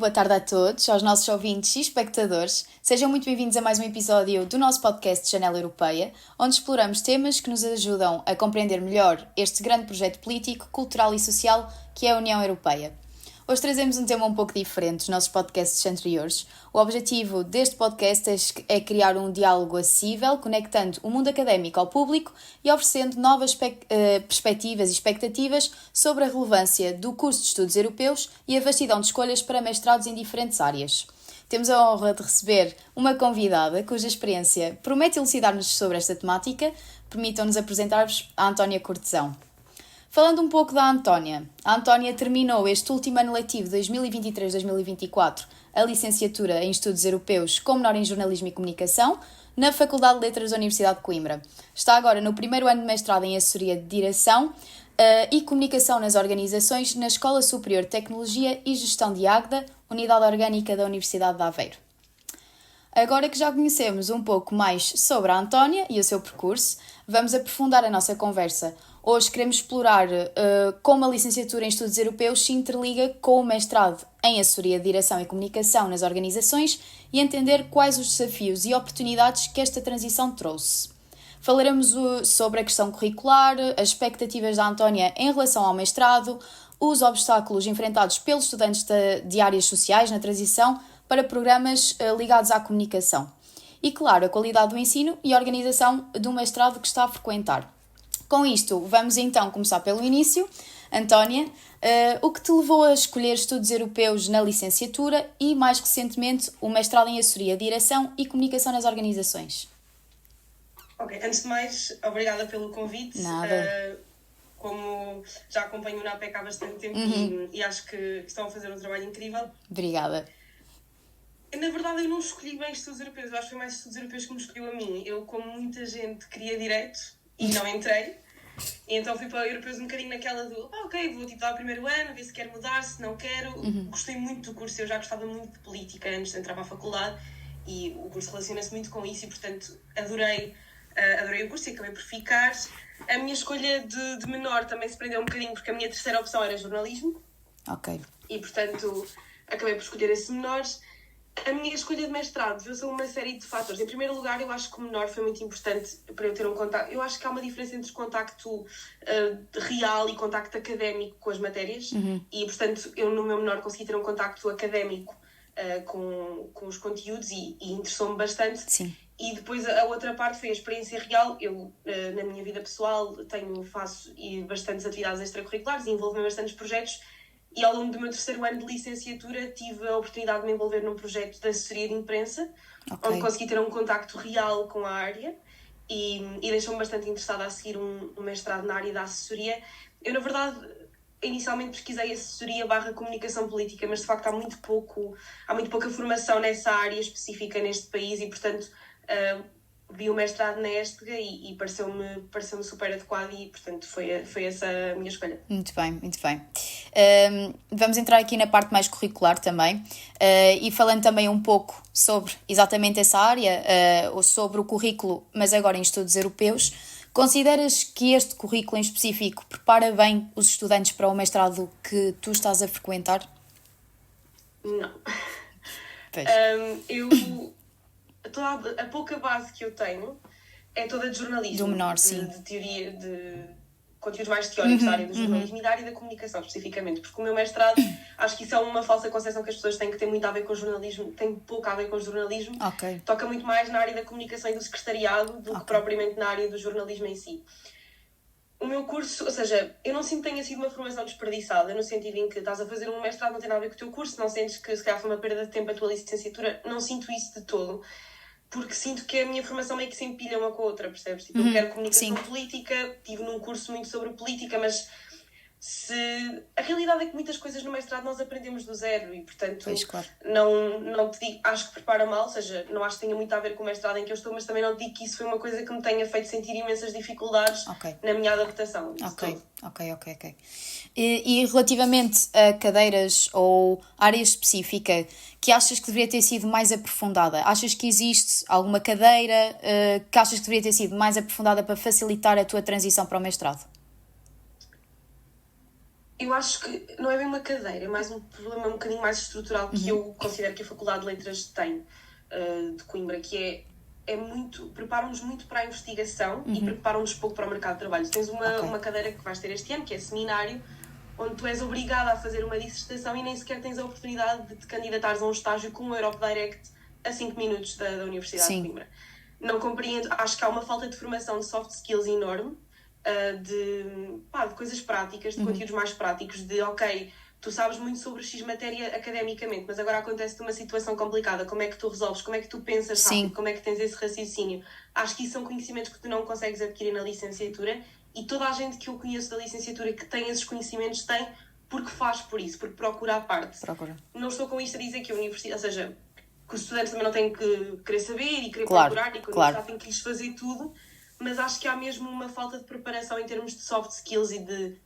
boa tarde a todos, aos nossos ouvintes e espectadores. Sejam muito bem-vindos a mais um episódio do nosso podcast de Janela Europeia, onde exploramos temas que nos ajudam a compreender melhor este grande projeto político, cultural e social que é a União Europeia. Hoje trazemos um tema um pouco diferente dos nossos podcasts anteriores. O objetivo deste podcast é criar um diálogo acessível, conectando o mundo académico ao público e oferecendo novas perspectivas e expectativas sobre a relevância do curso de Estudos Europeus e a vastidão de escolhas para mestrados em diferentes áreas. Temos a honra de receber uma convidada cuja experiência promete elucidar-nos sobre esta temática. Permitam-nos apresentar-vos a Antónia Cortesão. Falando um pouco da Antónia, a Antónia terminou este último ano letivo 2023-2024 a licenciatura em Estudos Europeus com menor em Jornalismo e Comunicação na Faculdade de Letras da Universidade de Coimbra. Está agora no primeiro ano de mestrado em Assessoria de Direção e Comunicação nas Organizações na Escola Superior de Tecnologia e Gestão de Águeda, Unidade Orgânica da Universidade de Aveiro. Agora que já conhecemos um pouco mais sobre a Antónia e o seu percurso, vamos aprofundar a nossa conversa. Hoje queremos explorar como a licenciatura em Estudos Europeus se interliga com o mestrado em Assessoria de Direção e Comunicação nas Organizações e entender quais os desafios e oportunidades que esta transição trouxe. Falaremos sobre a questão curricular, as expectativas da Antónia em relação ao mestrado, os obstáculos enfrentados pelos estudantes de áreas sociais na transição para programas ligados à comunicação. E, claro, a qualidade do ensino e a organização do mestrado que está a frequentar. Com isto, vamos então começar pelo início. Antónia, o que te levou a escolher estudos europeus na licenciatura e, mais recentemente, o mestrado em Assessoria, Direção e Comunicação nas Organizações? Ok, antes de mais, obrigada pelo convite. Nada. Como já acompanho o NAPEC há bastante tempo e acho que estão a fazer um trabalho incrível. Obrigada. Na verdade, eu não escolhi bem estudos europeus. Eu acho que foi mais estudos europeus que me escolheu a mim. Eu, como muita gente, queria direito e não entrei. E então fui para europeus um bocadinho naquela do ok, vou dar o primeiro ano, ver se quero mudar, se não quero. Gostei muito do curso, eu já gostava muito de política antes de entrar para a faculdade e o curso relaciona-se muito com isso e, portanto, adorei o curso e acabei por ficar. A minha escolha de menor também se prendeu um bocadinho porque a minha terceira opção era jornalismo. Ok. E, portanto, acabei por escolher esse menor. A minha escolha de mestrado deu-se a uma série de fatores. Em primeiro lugar, eu acho que o menor foi muito importante para eu ter um contacto. Eu acho que há uma diferença entre contacto real e contacto académico com as matérias. E, portanto, eu no meu menor consegui ter um contacto académico com os conteúdos e interessou-me bastante. Sim. E depois a outra parte foi a experiência real. Eu, na minha vida pessoal, faço bastantes atividades extracurriculares e envolvo-me em bastantes projetos. E ao longo do meu terceiro ano de licenciatura tive a oportunidade de me envolver num projeto de assessoria de imprensa, onde consegui ter um contacto real com a área e deixou-me bastante interessada a seguir um mestrado na área da assessoria. Eu, na verdade, inicialmente pesquisei assessoria / comunicação política, mas de facto há muito pouca formação nessa área específica neste país e, portanto, vi o mestrado na ESTEGA e pareceu-me super adequado e, portanto, foi essa a minha escolha. Muito bem, muito bem. Vamos entrar aqui na parte mais curricular também e falando também um pouco sobre exatamente essa área, ou sobre o currículo, mas agora em estudos europeus. Consideras que este currículo em específico prepara bem os estudantes para o mestrado que tu estás a frequentar? Não. A pouca base que eu tenho é toda de jornalismo. Do menor, sim. De teoria, de conteúdos mais teóricos da área do jornalismo e da área da comunicação, especificamente. Porque o meu mestrado, acho que isso é uma falsa concepção que as pessoas têm, que tem muito a ver com jornalismo, tem pouco a ver com jornalismo. Okay. Toca muito mais na área da comunicação e do secretariado do que propriamente na área do jornalismo em si. O meu curso, ou seja, eu não sinto que tenha sido uma formação desperdiçada, no sentido em que estás a fazer um mestrado, não tem nada a ver com o teu curso, não sentes que se calhar foi uma perda de tempo a tua licenciatura, não sinto isso de todo. Porque sinto que a minha formação meio que se empilha uma com a outra, percebes? Tipo, eu quero comunicação política, tive num curso muito sobre política, mas a realidade é que muitas coisas no mestrado nós aprendemos do zero e, portanto, claro. não te digo, acho que prepara mal, ou seja, não acho que tenha muito a ver com o mestrado em que eu estou, mas também não te digo que isso foi uma coisa que me tenha feito sentir imensas dificuldades na minha adaptação. Ok. E relativamente a cadeiras ou área específica que achas que deveria ter sido mais aprofundada? Achas que existe alguma cadeira que achas que deveria ter sido mais aprofundada para facilitar a tua transição para o mestrado? Eu acho que não é bem uma cadeira, é mais um problema um bocadinho mais estrutural que eu considero que a Faculdade de Letras tem, de Coimbra, que é muito, preparam-nos muito para a investigação e preparam-nos pouco para o mercado de trabalho. Tens uma cadeira que vais ter este ano, que é seminário, onde tu és obrigada a fazer uma dissertação e nem sequer tens a oportunidade de te candidatares a um estágio com um Europe Direct a 5 minutos da Universidade de Coimbra. Não compreendo, acho que há uma falta de formação de soft skills enorme, de coisas práticas, de conteúdos mais práticos, de ok, tu sabes muito sobre X matéria academicamente, mas agora acontece-te uma situação complicada, como é que tu resolves, como é que tu pensas rápido, como é que tens esse raciocínio. Acho que isso são conhecimentos que tu não consegues adquirir na licenciatura e toda a gente que eu conheço da licenciatura que tem esses conhecimentos tem porque faz por isso, porque procura a parte. Não estou com isto a dizer que a universidade, ou seja, que os estudantes também não têm que querer saber e querer procurar e que a universidade tem que lhes fazer tudo, mas acho que há mesmo uma falta de preparação em termos de soft skills e de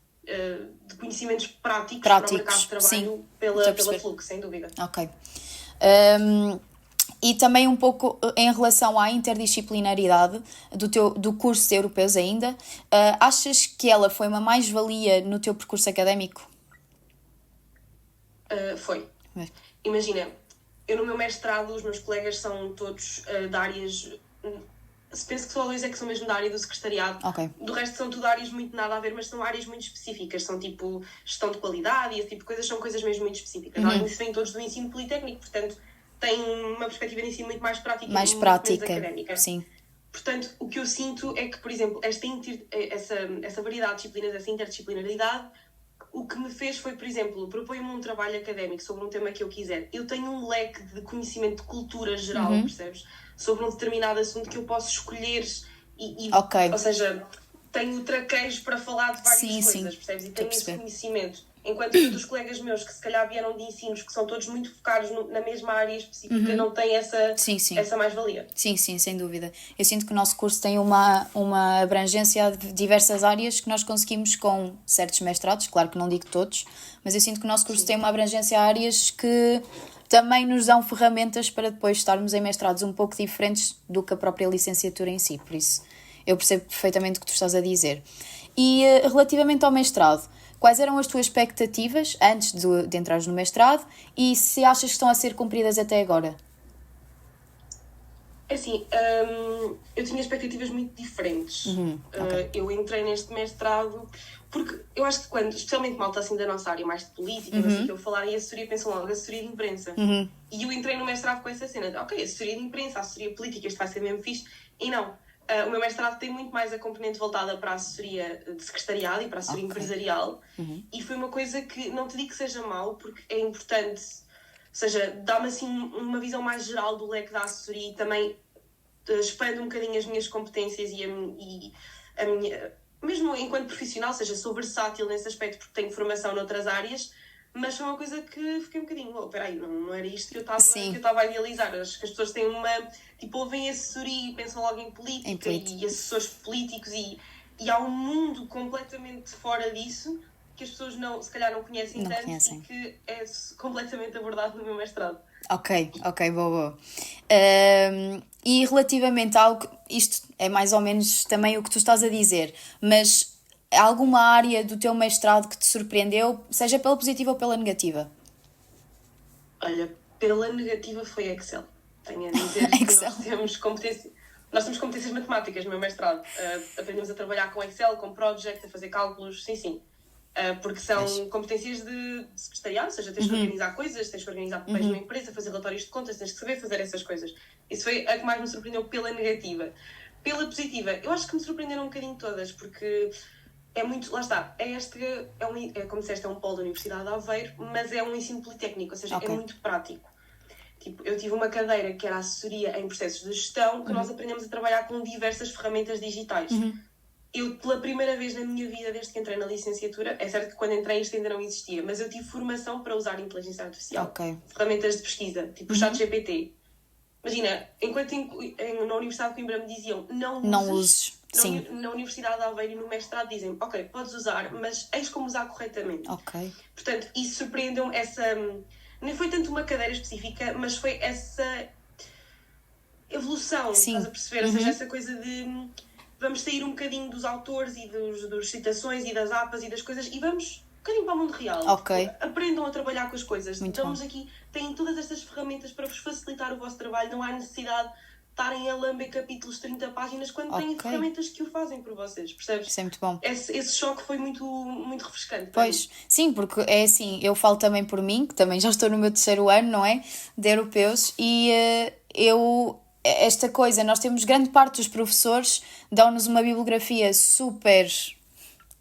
conhecimentos práticos para o mercado de trabalho pela Flux, sem dúvida. Ok. E também um pouco em relação à interdisciplinaridade do curso de europeus ainda, achas que ela foi uma mais-valia no teu percurso académico? Foi. Imagina, eu no meu mestrado, os meus colegas são todos de áreas... Penso que só dois é que são mesmo da área do secretariado. Do resto são tudo áreas muito nada a ver, mas são áreas muito específicas. São tipo gestão de qualidade e esse tipo de coisas, são coisas mesmo muito específicas. Além disso, vêm todos do ensino politécnico, portanto, têm uma perspectiva de ensino muito mais prática e muito menos académica. Sim. Portanto, o que eu sinto é que, por exemplo, essa variedade de disciplinas, essa interdisciplinaridade, o que me fez foi, por exemplo, propõe-me um trabalho académico sobre um tema que eu quiser. Eu tenho um leque de conhecimento de cultura geral, percebes? Sobre um determinado assunto que eu posso escolher ou seja, tenho traqueios para falar de várias coisas, percebes? E tenho esse conhecimento. Enquanto que dos colegas meus que se calhar vieram de ensinos que são todos muito focados na mesma área específica, não têm essa mais-valia. Sim, sem dúvida. Eu sinto que o nosso curso tem uma abrangência de diversas áreas que nós conseguimos com certos mestrados, claro que não digo todos, mas eu sinto que o nosso curso tem uma abrangência a áreas que também nos dão ferramentas para depois estarmos em mestrados um pouco diferentes do que a própria licenciatura em si, por isso eu percebo perfeitamente o que tu estás a dizer. E relativamente ao mestrado, quais eram as tuas expectativas antes de entrares no mestrado e se achas que estão a ser cumpridas até agora? Assim, eu tinha expectativas muito diferentes. Eu entrei neste mestrado porque eu acho que quando, especialmente malta assim da nossa área, mais de política, não sei o que eu falar, e assessoria, pensam logo, assessoria de imprensa. E eu entrei no mestrado com essa cena de, ok, assessoria de imprensa, assessoria política, isto vai ser mesmo fixe. E não, o meu mestrado tem muito mais a componente voltada para a assessoria de secretariado e para a assessoria empresarial. E foi uma coisa que, não te digo que seja mau, porque é importante, ou seja, dá-me assim uma visão mais geral do leque da assessoria e também expande um bocadinho as minhas competências e a minha... Mesmo enquanto profissional, seja, sou versátil nesse aspecto porque tenho formação noutras áreas, mas foi uma coisa que fiquei um bocadinho, peraí, não era isto que eu estava a idealizar. Acho que as pessoas têm uma... Tipo, ouvem assessoria e pensam logo em política e assessores políticos e há um mundo completamente fora disso que as pessoas se calhar não conhecem tanto e que é completamente abordado no meu mestrado. Ok, boa. E relativamente a algo, isto é mais ou menos também o que tu estás a dizer, mas alguma área do teu mestrado que te surpreendeu, seja pela positiva ou pela negativa? Olha, pela negativa foi Excel. Tenho a dizer que nós temos competências matemáticas no meu mestrado. Aprendemos a trabalhar com Excel, com Project, a fazer cálculos, sim. Porque são competências de secretariado, ou seja, tens que organizar coisas, tens que organizar papéis numa empresa, fazer relatórios de contas, tens que saber fazer essas coisas. Isso foi a que mais me surpreendeu pela negativa. Pela positiva, eu acho que me surpreenderam um bocadinho todas, porque é muito, lá está, como disseste, é um polo da Universidade de Aveiro, mas é um ensino politécnico, ou seja, é muito prático. Tipo, eu tive uma cadeira que era assessoria em processos de gestão, que nós aprendemos a trabalhar com diversas ferramentas digitais. Eu, pela primeira vez na minha vida, desde que entrei na licenciatura, é certo que quando entrei isto ainda não existia, mas eu tive formação para usar inteligência artificial. Ferramentas de pesquisa, tipo o ChatGPT. Imagina, enquanto na Universidade de Coimbra me diziam não uses. Sim. Na Universidade de Aveiro e no mestrado dizem, ok, podes usar, mas eis como usar corretamente. Portanto, isso surpreendeu-me, nem foi tanto uma cadeira específica, mas foi essa evolução, estás a perceber? Ou seja, essa coisa de... Vamos sair um bocadinho dos autores e dos citações e das APAs e das coisas e vamos bocadinho para o mundo real. Ok. Tipo, aprendam a trabalhar com as coisas. Muito Estamos bom. aqui, têm todas estas ferramentas para vos facilitar o vosso trabalho. Não há necessidade de estarem a lamber capítulos de 30 páginas quando têm Ok. ferramentas que o fazem por vocês, percebes? Isso é muito bom. Esse choque foi muito, muito refrescante para mim. Pois, sim, porque é assim, eu falo também por mim, que também já estou no meu 3º ano, não é? De europeus, e esta coisa, nós temos grande parte dos professores dão-nos uma bibliografia super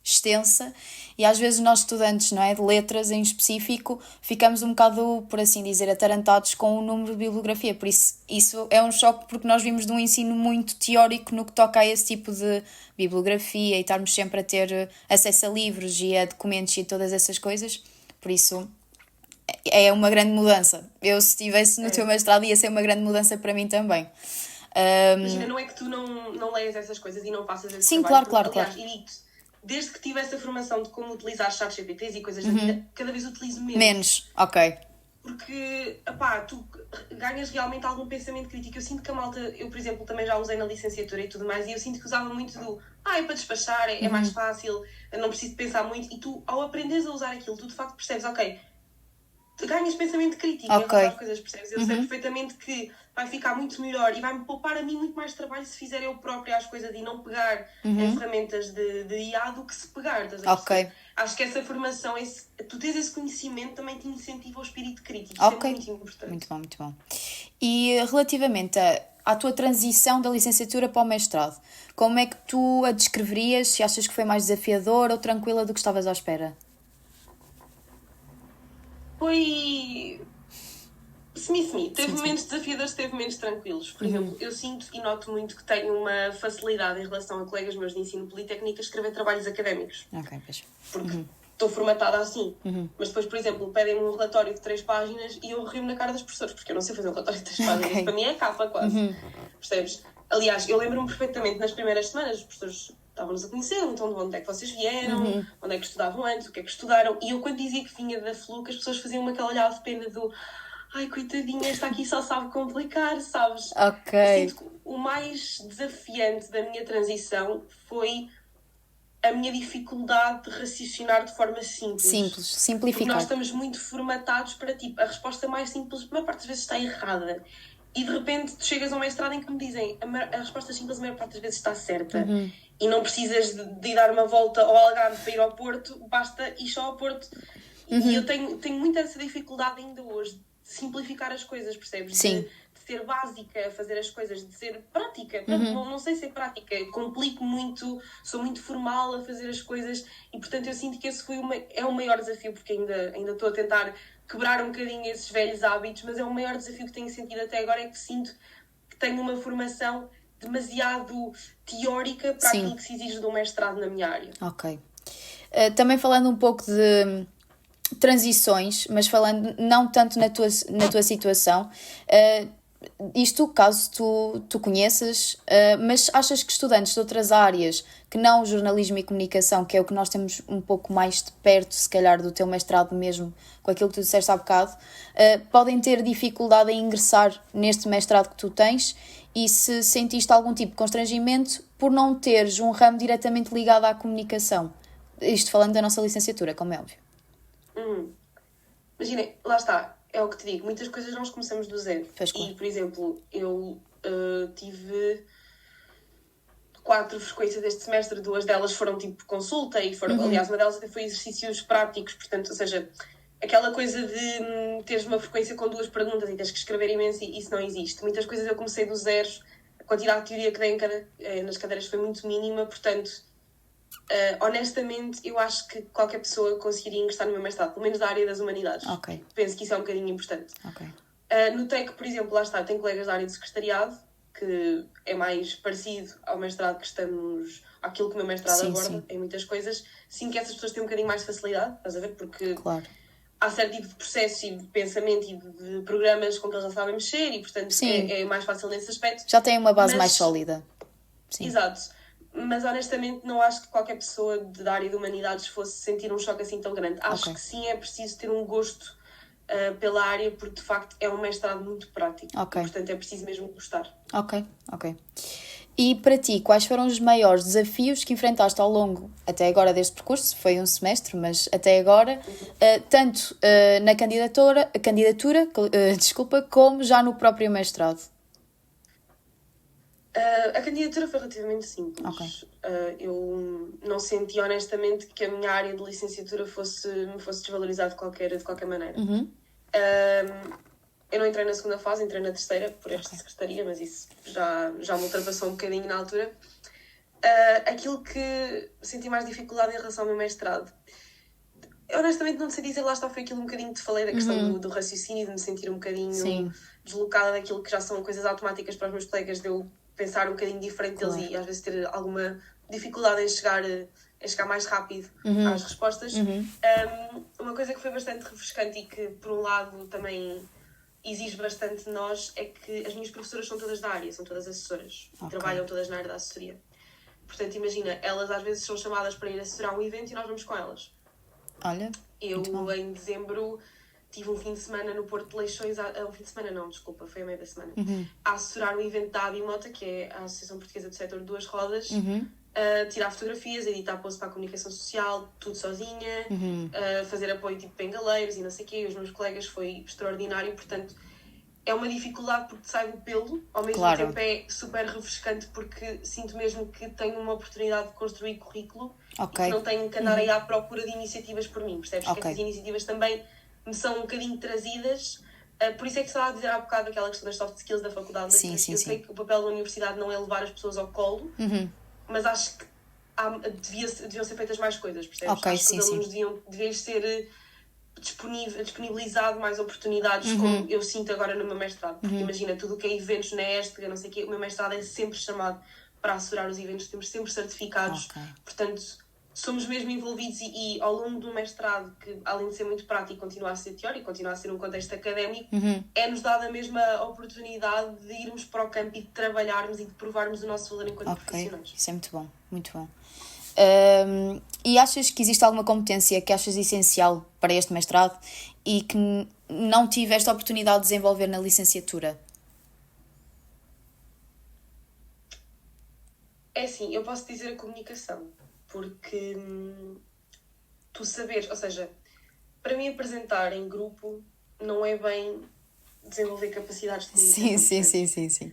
extensa e às vezes nós estudantes, não é, de letras em específico, ficamos um bocado, por assim dizer, atarantados com o número de bibliografia, por isso é um choque porque nós vimos de um ensino muito teórico no que toca a esse tipo de bibliografia e estarmos sempre a ter acesso a livros e a documentos e todas essas coisas, por isso é uma grande mudança. Eu, se estivesse no teu mestrado, ia ser uma grande mudança para mim também. Imagina, não é que tu não leias essas coisas e não faças esse Sim, trabalho. claro. Aliás, e digo-te, desde que tive essa formação de como utilizar chat GPTs e coisas da vida, cada vez utilizo menos. Menos, ok. Porque, tu ganhas realmente algum pensamento crítico. Eu sinto que a malta, eu, por exemplo, também já usei na licenciatura e tudo mais, e eu sinto que usava muito é para despachar, é mais fácil, eu não preciso de pensar muito. E tu, ao aprenderes a usar aquilo, tu de facto percebes, tu ganhas pensamento crítico em relação às coisas, percebes? Eu sei perfeitamente que vai ficar muito melhor e vai-me poupar a mim muito mais trabalho se fizer eu própria as coisas e não pegar em ferramentas de IA do que se pegar. Ok. Acho que essa formação, tu tens esse conhecimento, também te incentiva o espírito crítico. Isso é muito importante. Muito bom. E relativamente à tua transição da licenciatura para o mestrado, como é que tu a descreverias? Se achas que foi mais desafiadora ou tranquila do que estavas à espera? Foi semi. Teve momentos desafiadores, teve momentos tranquilos. Por exemplo, eu sinto e noto muito que tenho uma facilidade em relação a colegas meus de ensino politécnico a escrever trabalhos académicos. Ok, pois. Porque estou formatada assim. Mas depois, por exemplo, pedem-me um relatório de 3 páginas e eu rio na cara das professoras, porque eu não sei fazer um relatório de 3 páginas. Para mim é capa quase. Percebes? Aliás, eu lembro-me perfeitamente nas primeiras semanas, os professores estavam-nos a conhecer, então de onde é que vocês vieram, onde é que estudavam antes, o que é que estudaram. E eu, quando dizia que vinha da FLUC, as pessoas faziam-me aquela olhada de pena do ai, coitadinha, esta aqui só sabe complicar, sabes? Ok. Eu sinto que o mais desafiante da minha transição foi a minha dificuldade de raciocinar de forma simples. Simplificar. Porque nós estamos muito formatados para, a resposta mais simples, a maior parte das vezes está errada. E de repente tu chegas a um mestrado em que me dizem a resposta simples a maior parte das vezes está certa. E não precisas de ir dar uma volta ao Algarve para ir ao Porto, basta ir só ao Porto. E eu tenho muita essa dificuldade ainda hoje de simplificar as coisas, percebes? Sim. De ser básica, fazer as coisas, de ser prática. Não sei ser prática, complico muito, sou muito formal a fazer as coisas e, portanto, eu sinto que esse é o maior desafio, porque ainda estou a tentar quebrar um bocadinho esses velhos hábitos, mas é o maior desafio que tenho sentido até agora, é que sinto que tenho uma formação demasiado teórica para aquilo que se exige de um mestrado na minha área. Ok. Também falando um pouco de transições, mas falando não tanto na tua situação, isto caso tu conheças, mas achas que estudantes de outras áreas que não o jornalismo e comunicação, que é o que nós temos um pouco mais de perto, se calhar, do teu mestrado mesmo, com aquilo que tu disseste há bocado, podem ter dificuldade em ingressar neste mestrado que tu tens, e se sentiste algum tipo de constrangimento por não teres um ramo diretamente ligado à comunicação? Isto falando da nossa licenciatura, como é óbvio. Imagina, lá está, é o que te digo, muitas coisas nós começamos do zero. Pois, claro. E, por exemplo, eu tive 4 frequências deste semestre, 2 delas foram tipo consulta e foram, aliás, uma delas até foi exercícios práticos, portanto, ou seja, aquela coisa de teres uma frequência com 2 perguntas e tens que escrever imenso, e isso não existe. Muitas coisas eu comecei do zero, a quantidade de teoria que dei nas cadeiras foi muito mínima, portanto, honestamente, eu acho que qualquer pessoa conseguiria ingressar no meu mestrado, pelo menos da área das humanidades. Ok. Penso que isso é um bocadinho importante. Ok. Notei que, por exemplo, lá está, eu tenho colegas da área de secretariado, que é mais parecido ao mestrado que estamos, àquilo que o meu mestrado aborda, em muitas coisas. Sinto que essas pessoas têm um bocadinho mais de facilidade, estás a ver? Porque há certo tipo de processo e de pensamento e de programas com que eles já sabem mexer e, portanto, é mais fácil nesse aspecto. Já têm uma base mais sólida. Sim. Exato. Mas, honestamente, não acho que qualquer pessoa da área de humanidades fosse sentir um choque assim tão grande. Acho que sim, é preciso ter um gosto pela área, porque, de facto, é um mestrado muito prático. Ok. Portanto, é preciso mesmo gostar. Ok. E para ti, quais foram os maiores desafios que enfrentaste ao longo, até agora deste percurso? Foi um semestre, mas até agora, tanto na candidatura, como já no próprio mestrado? A candidatura foi relativamente simples. Ok. Eu não senti honestamente que a minha área de licenciatura me fosse desvalorizada de qualquer maneira. Eu não entrei na segunda fase, entrei na terceira, por esta secretaria, mas isso já me ultrapassou um bocadinho na altura. Aquilo que senti mais dificuldade em relação ao meu mestrado, eu honestamente não sei dizer, lá está, foi aquilo um bocadinho que te falei da questão do raciocínio, de me sentir um bocadinho deslocada daquilo que já são coisas automáticas para os meus colegas, de eu pensar um bocadinho diferente deles e às vezes ter alguma dificuldade em chegar mais rápido às respostas. Uma coisa que foi bastante refrescante e que, por um lado, também exige bastante de nós é que as minhas professoras são todas da área, são todas assessoras e trabalham todas na área da assessoria. Portanto, imagina, elas às vezes são chamadas para ir assessorar um evento e nós vamos com elas. Olha, eu em dezembro tive um fim de semana no Porto de Leixões, um fim de semana não, desculpa, foi a meio da semana, a assessorar o evento da Abimota, que é a Associação Portuguesa do Setor de Duas Rodas, a tirar fotografias, a editar posts para a comunicação social, tudo sozinha, a fazer apoio tipo bengaleiros e não sei o quê, os meus colegas, foi extraordinário, portanto é uma dificuldade porque te sai do pelo, ao mesmo tempo é super refrescante porque sinto mesmo que tenho uma oportunidade de construir currículo e que não tenho que andar aí à procura de iniciativas por mim, percebes? Que essas iniciativas também me são um bocadinho trazidas, por isso é que estava a dizer há bocado aquela questão das soft skills da faculdade. Sim. Sei que o papel da universidade não é levar as pessoas ao colo, mas acho que deviam ser feitas mais coisas, percebes? Acho que os alunos deviam ser disponibilizado mais oportunidades, como eu sinto agora no meu mestrado, porque imagina, tudo o que é eventos na ESTG, não sei o quê, o meu mestrado é sempre chamado para assessorar os eventos, temos sempre certificados, portanto somos mesmo envolvidos e ao longo do mestrado, que além de ser muito prático, continua a ser teórico, continua a ser um contexto académico, é-nos dada a mesma oportunidade de irmos para o campo e de trabalharmos e de provarmos o nosso valor enquanto profissionais. Isso é muito bom, muito bom. E achas que existe alguma competência que achas essencial para este mestrado e que não tiveste a oportunidade de desenvolver na licenciatura? É assim, eu posso dizer a comunicação, porque tu saberes, ou seja, para mim apresentar em grupo não é bem desenvolver capacidades de comunicação. Sim.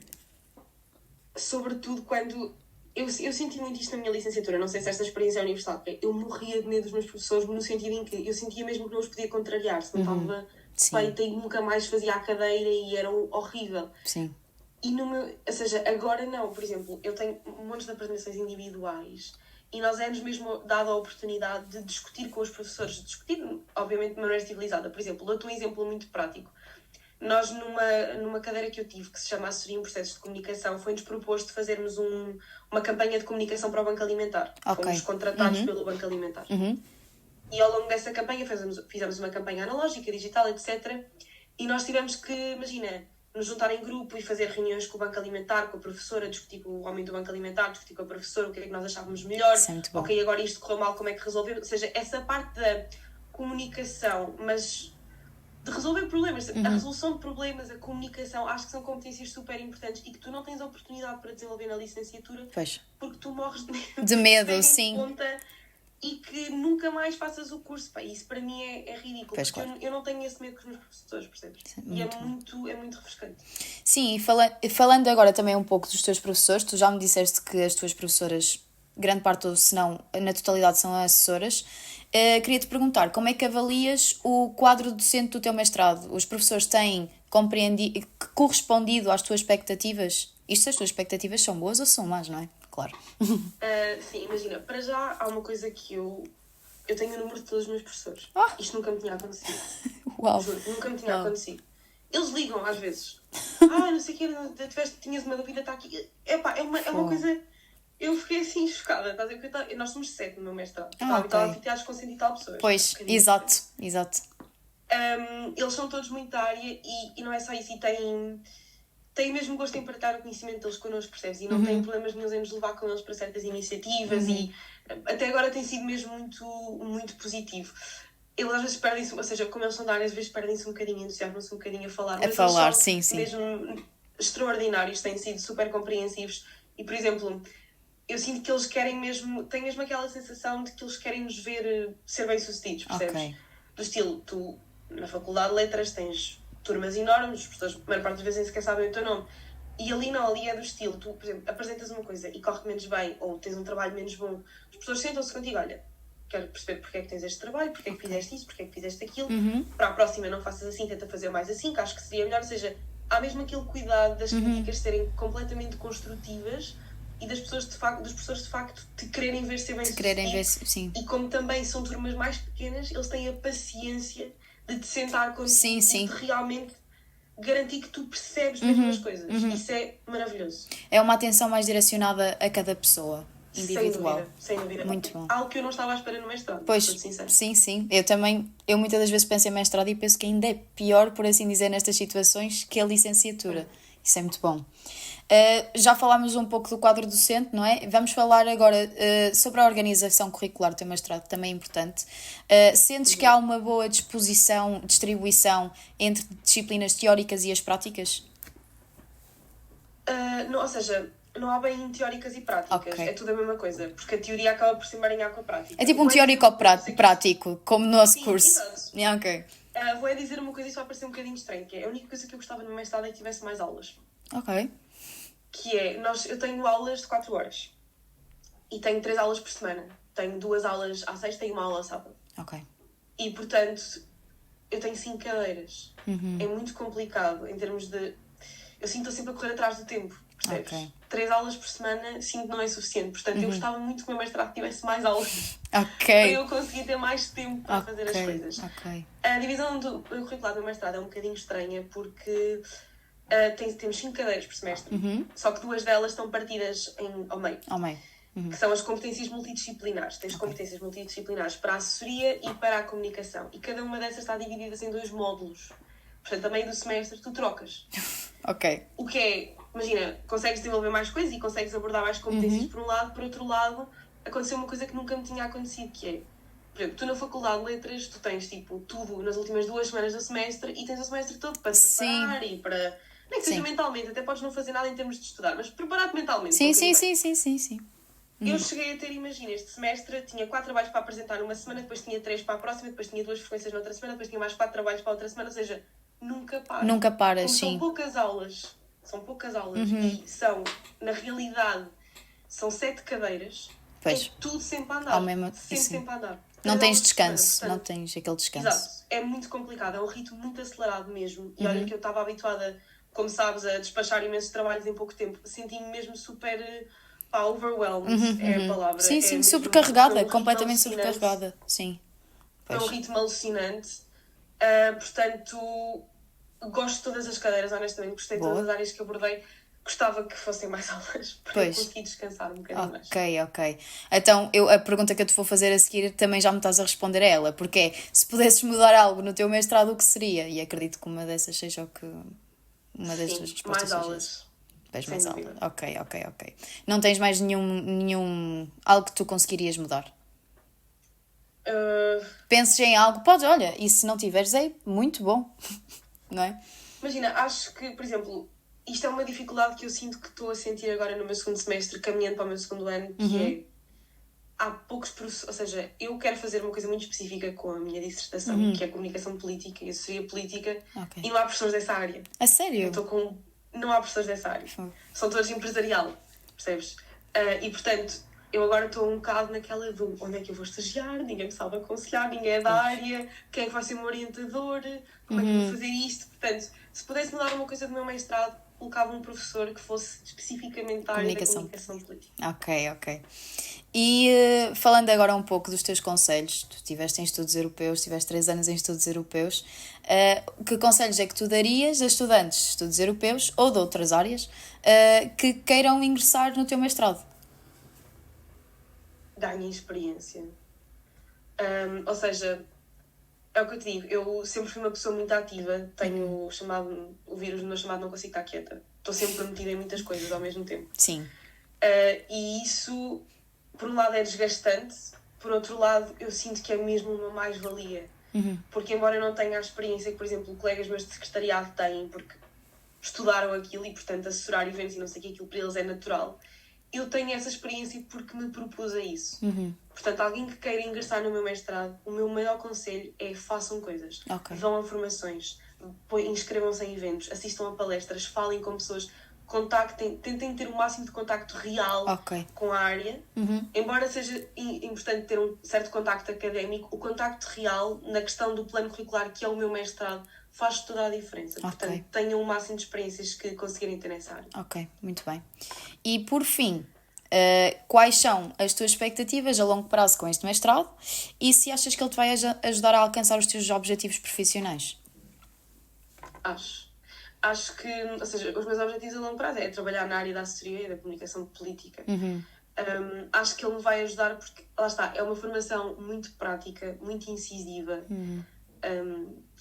Sobretudo quando... Eu senti muito isto na minha licenciatura, não sei se esta experiência é universal, eu morria de medo dos meus professores no sentido em que eu sentia mesmo que não os podia contrariar, se não estava feita e nunca mais fazia a cadeira e era horrível. Sim. E ou seja, agora não, por exemplo, eu tenho montes de apresentações individuais e nós é-nos mesmo dado a oportunidade de discutir com os professores, discutir, obviamente, de maneira civilizada. Por exemplo, dou-te um exemplo muito prático. Nós, numa cadeira que eu tive, que se chama Assessoria em Processos de Comunicação, foi-nos proposto fazermos uma campanha de comunicação para o Banco Alimentar. Fomos contratados pelo Banco Alimentar. E ao longo dessa campanha fizemos uma campanha analógica, digital, etc. E nós tivemos que, imagina, nos juntar em grupo e fazer reuniões com o Banco Alimentar, com a professora, discutir com o homem do Banco Alimentar, discutir com a professora o que é que nós achávamos melhor. Ok, agora isto correu mal, como é que resolvemos? Ou seja, essa parte da comunicação, mas... de resolver problemas, a resolução de problemas, a comunicação, acho que são competências super importantes e que tu não tens a oportunidade para desenvolver na licenciatura porque tu morres de medo, sim. Conta e que nunca mais faças o curso. Pá, isso para mim é ridículo, porque eu não tenho esse medo com os meus professores, percebes? E é muito refrescante. Sim, e falando agora também um pouco dos teus professores, tu já me disseste que as tuas professoras, grande parte, se não na totalidade, são assessoras. Queria-te perguntar, como é que avalias o quadro docente do teu mestrado? Os professores têm correspondido às tuas expectativas? Isto, se as tuas expectativas são boas ou são más, não é? Claro. Sim, imagina, para já há uma coisa que eu tenho o número de todos os meus professores. Isto nunca me tinha acontecido. Uau. Juro, nunca me tinha acontecido. Eles ligam às vezes. Não sei o que, tinhas uma dúvida, está aqui. É uma coisa... Eu fiquei assim chocada, estás a ver? Nós somos 7 no meu mestrado. Estava anfiteados com 100 e tal pessoas. Pois, exato. Eles são todos muito da área e não é só isso. E têm mesmo gosto em partilhar o conhecimento deles connosco, percebes? E não têm problemas nenhum em nos levar com eles para certas iniciativas e até agora tem sido mesmo muito, muito positivo. Eles às vezes perdem-se, ou seja, como eles são da área, às vezes perdem-se um bocadinho, entusiasmam-se um bocadinho a falar. Mas eles são sim. mesmo extraordinários, têm sido super compreensivos. E, por exemplo, eu sinto que eles querem mesmo, tenho mesmo aquela sensação de que eles querem nos ver ser bem-sucedidos, percebes? Ok. Do estilo, tu na Faculdade de Letras tens turmas enormes, os professores, a maior parte das vezes nem sequer sabem o teu nome. E ali não, ali é do estilo, tu, por exemplo, apresentas uma coisa e corre menos bem, ou tens um trabalho menos bom, as pessoas sentam-se contigo, olha, quero perceber porque é que tens este trabalho, porque é que fizeste isso, porque é que fizeste aquilo, para a próxima não faças assim, tenta fazer mais assim, que acho que seria melhor, ou seja, há mesmo aquele cuidado das críticas serem completamente construtivas e das pessoas dos professores de facto te quererem ver ser bem sucedido. Sim. E como também são turmas mais pequenas, eles têm a paciência de te sentar contigo Sim. e de realmente garantir que tu percebes mesmo as coisas. Isso é maravilhoso. É uma atenção mais direcionada a cada pessoa, individual. Sem dúvida. Muito bom. Algo que eu não estava à espera no mestrado. Pois, sim. Eu muitas das vezes penso em mestrado e penso que ainda é pior, por assim dizer, nestas situações, que a licenciatura. Isso é muito bom. Já falámos um pouco do quadro docente, não é? Vamos falar agora sobre a organização curricular do teu mestrado, também é importante. Sentes que há uma boa distribuição entre disciplinas teóricas e as práticas? Não, ou seja, não há bem teóricas e práticas, é tudo a mesma coisa, porque a teoria acaba por se emaranhar com a prática. É tipo um teórico-prático, como no nosso curso. Exato. Ok. Vou dizer uma coisa e isso vai parecer um bocadinho estranho, que é a única coisa que eu gostava no mestrado é que tivesse mais aulas. Ok. Que é, eu tenho aulas de 4 horas e tenho 3 aulas por semana. Tenho 2 aulas à sexta e 1 aula ao sábado. Ok. E, portanto, eu tenho 5 cadeiras. É muito complicado em termos de... Eu sinto que estou sempre a correr atrás do tempo, percebes? Ok. 3 aulas por semana sinto que não é suficiente. Portanto, eu gostava muito que o meu mestrado tivesse mais aulas. Ok. Para eu conseguir ter mais tempo para fazer as coisas. Ok. A divisão do curricular do meu mestrado é um bocadinho estranha porque temos 5 cadeiras por semestre. Só que 2 delas estão partidas ao meio. Que são as competências multidisciplinares. Tens competências multidisciplinares para a assessoria e para a comunicação. E cada uma dessas está dividida em 2 módulos. Portanto, a meio do semestre, tu trocas. Ok. O que é, imagina, consegues desenvolver mais coisas e consegues abordar mais competências por um lado. Por outro lado, aconteceu uma coisa que nunca me tinha acontecido, que é, por exemplo, tu na Faculdade de Letras, tu tens, tipo, tudo nas últimas 2 semanas do semestre e tens o semestre todo para te preparar e para... Nem que seja mentalmente, até podes não fazer nada em termos de estudar, mas preparar-te mentalmente. Sim. Eu cheguei a ter, imagina, este semestre tinha 4 trabalhos para apresentar numa semana, depois tinha 3 para a próxima, depois tinha 2 frequências noutra semana, depois tinha mais 4 trabalhos para a outra semana, ou seja, nunca paras. Nunca paras, como sim. São poucas aulas e são, na realidade, são 7 cadeiras. Pois. É tudo sempre a andar. Sempre a andar. Não tens descanso, não tens aquele descanso. Exato. É muito complicado, é um ritmo muito acelerado mesmo. E olha que eu estava habituada, como sabes, a despachar imensos trabalhos em pouco tempo. Senti-me mesmo super overwhelmed, é a palavra. Sim, sobrecarregada, completamente sobrecarregada. Sim. É um ritmo alucinante. Portanto, gosto de todas as cadeiras, honestamente. Gostei de todas as áreas que abordei. Gostava que fossem mais aulas para eu conseguir descansar um bocadinho mais. Ok. Então, a pergunta que eu te vou fazer a seguir também já me estás a responder a ela, porque é, se pudesses mudar algo no teu mestrado, o que seria? E acredito que uma dessas seja o que... Uma das tuas respostas mais aulas. Mais aulas. Ok. Não tens mais nenhum... Algo que tu conseguirias mudar? Penses em algo? Podes, olha, e se não tiveres, é muito bom. Não é? Imagina, acho que, por exemplo... Isto é uma dificuldade que eu sinto que estou a sentir agora no meu segundo semestre, caminhando para o meu segundo ano, que é... Há poucos professores... Ou seja, eu quero fazer uma coisa muito específica com a minha dissertação, que é a comunicação política e assessoria política, e não há professores dessa área. A sério? Não há professores dessa área. São todos empresarial, percebes? E, portanto, eu agora estou um bocado naquela do onde é que eu vou estagiar, ninguém me sabe aconselhar, ninguém é da área, quem é que vai ser o meu orientador, como é que eu vou fazer isto. Portanto, se pudesse mudar uma coisa do meu mestrado, colocava um professor que fosse especificamente da área da comunicação política. Ok. E falando agora um pouco dos teus conselhos, tu estiveste em estudos europeus, tiveste 3 anos em estudos europeus, que conselhos é que tu darias a estudantes de estudos europeus ou de outras áreas que queiram ingressar no teu mestrado? Ganhem experiência. Ou seja... É o que eu te digo, eu sempre fui uma pessoa muito ativa, tenho o vírus no meu chamado não consigo estar quieta. Estou sempre metida em muitas coisas ao mesmo tempo. Sim. E isso, por um lado, é desgastante, por outro lado, eu sinto que é mesmo uma mais-valia. Porque, embora eu não tenha a experiência que, por exemplo, colegas meus de secretariado têm, porque estudaram aquilo e, portanto, assessorar eventos e não sei o que, aquilo para eles é natural. eu tenho essa experiência porque me propus a isso. Uhum. Portanto, alguém que queira ingressar no meu mestrado, o meu maior conselho é façam coisas. Ok. Vão a formações, inscrevam-se em eventos, assistam a palestras, falem com pessoas, contactem, tentem ter o máximo de contacto real com a área. Embora seja importante ter um certo contacto académico, o contacto real na questão do plano curricular, que é o meu mestrado, faz toda a diferença. Portanto, tenham o máximo de experiências que conseguirem ter nessa área. Ok, muito bem. E por fim, quais são as tuas expectativas a longo prazo com este mestrado e se achas que ele te vai ajudar a alcançar os teus objetivos profissionais? Acho que, ou seja, os meus objetivos a longo prazo é trabalhar na área da assessoria e da comunicação política. Acho que ele me vai ajudar porque, lá está, é uma formação muito prática, muito incisiva.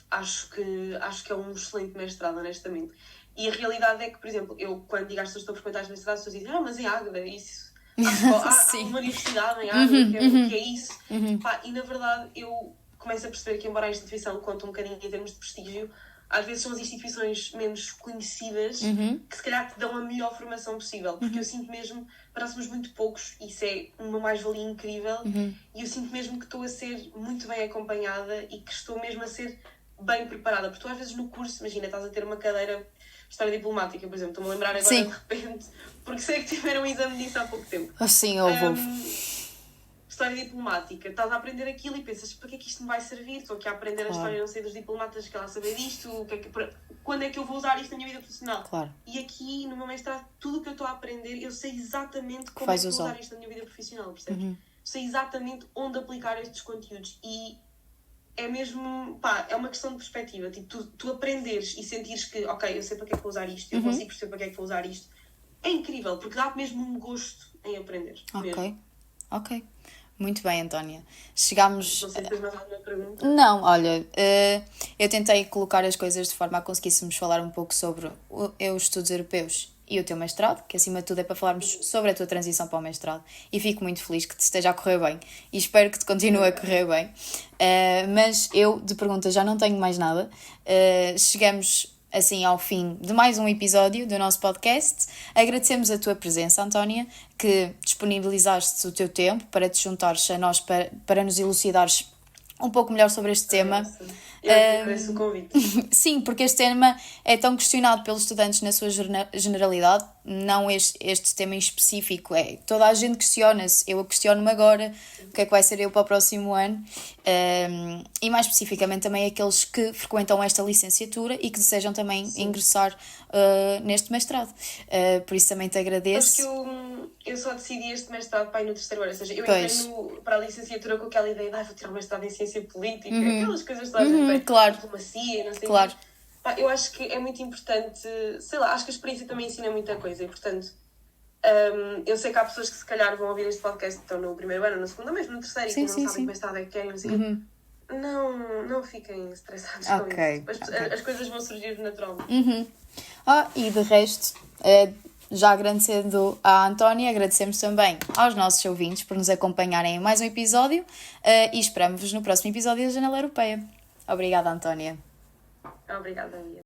Acho que é um excelente mestrado, honestamente. E a realidade é que, por exemplo, eu quando digo às pessoas que estou a frequentar os mestrados, as pessoas dizem, mas em Águeda, isso... há uma universidade em Águeda, que é isso. E na verdade eu começo a perceber que, embora a instituição conte um bocadinho em termos de prestígio, às vezes são as instituições menos conhecidas que se calhar te dão a melhor formação possível, porque eu sinto mesmo, para somos muito poucos, isso é uma mais-valia incrível, e eu sinto mesmo que estou a ser muito bem acompanhada e que estou mesmo a ser bem preparada, porque tu às vezes no curso, imagina, estás a ter uma cadeira de História Diplomática, por exemplo, estou-me a lembrar agora de repente, porque sei que tiveram um exame disso há pouco tempo. Sim, houve. História diplomática, estás a aprender aquilo e pensas, para que é que isto me vai servir? Estou aqui a aprender a história, não sei, dos diplomatas, que ela saber disto, quando é que eu vou usar isto na minha vida profissional? Claro. E aqui, no meu mestrado, tudo o que eu estou a aprender, eu sei exatamente como é que vou usar isto na minha vida profissional, percebes? Sei exatamente onde aplicar estes conteúdos e é mesmo, é uma questão de perspectiva, tipo, tu aprenderes e sentires que, ok, eu sei para que é que vou usar isto, eu consigo perceber para que é que vou usar isto, é incrível, porque dá-te mesmo um gosto em aprender. Ok. Muito bem, Antónia. Chegámos... Não sei se tens mais alguma pergunta. Não, olha, eu tentei colocar as coisas de forma a conseguíssemos falar um pouco sobre os estudos europeus e o teu mestrado, que acima de tudo é para falarmos sobre a tua transição para o mestrado. E fico muito feliz que te esteja a correr bem e espero que te continue a correr bem. Mas eu, de perguntas, já não tenho mais nada. Chegamos assim ao fim de mais um episódio do nosso podcast. Agradecemos a tua presença, Antónia, que disponibilizaste o teu tempo para te juntares a nós para nos elucidares um pouco melhor sobre este tema. Eu agradeço o convite. Sim, porque este tema é tão questionado pelos estudantes na sua generalidade, não este tema em específico. Toda a gente questiona-se, eu questiono-me agora o que é que vai ser eu para o próximo ano, e mais especificamente também aqueles que frequentam esta licenciatura e que desejam também ingressar neste mestrado. Por isso também te agradeço. Acho que eu só decidi este mestrado para ir no terceiro ano, ou seja, eu entrei para a licenciatura com aquela ideia de vou tirar um mestrado em ciência política, aquelas coisas todas, diplomacia, não sei. Claro. Eu acho que é muito importante, sei lá, acho que a experiência também ensina muita coisa e, portanto, eu sei que há pessoas que se calhar vão ouvir este podcast, estão no primeiro ano, no segundo, ou mesmo no terceiro, e que não sabem que mestrado é que querem, não sei. Não fiquem estressados com isso. As coisas vão surgir naturalmente. E de resto, já agradecendo à Antónia, agradecemos também aos nossos ouvintes por nos acompanharem em mais um episódio e esperamos-vos no próximo episódio da Janela Europeia. Obrigada, Antónia. Obrigada, Mia.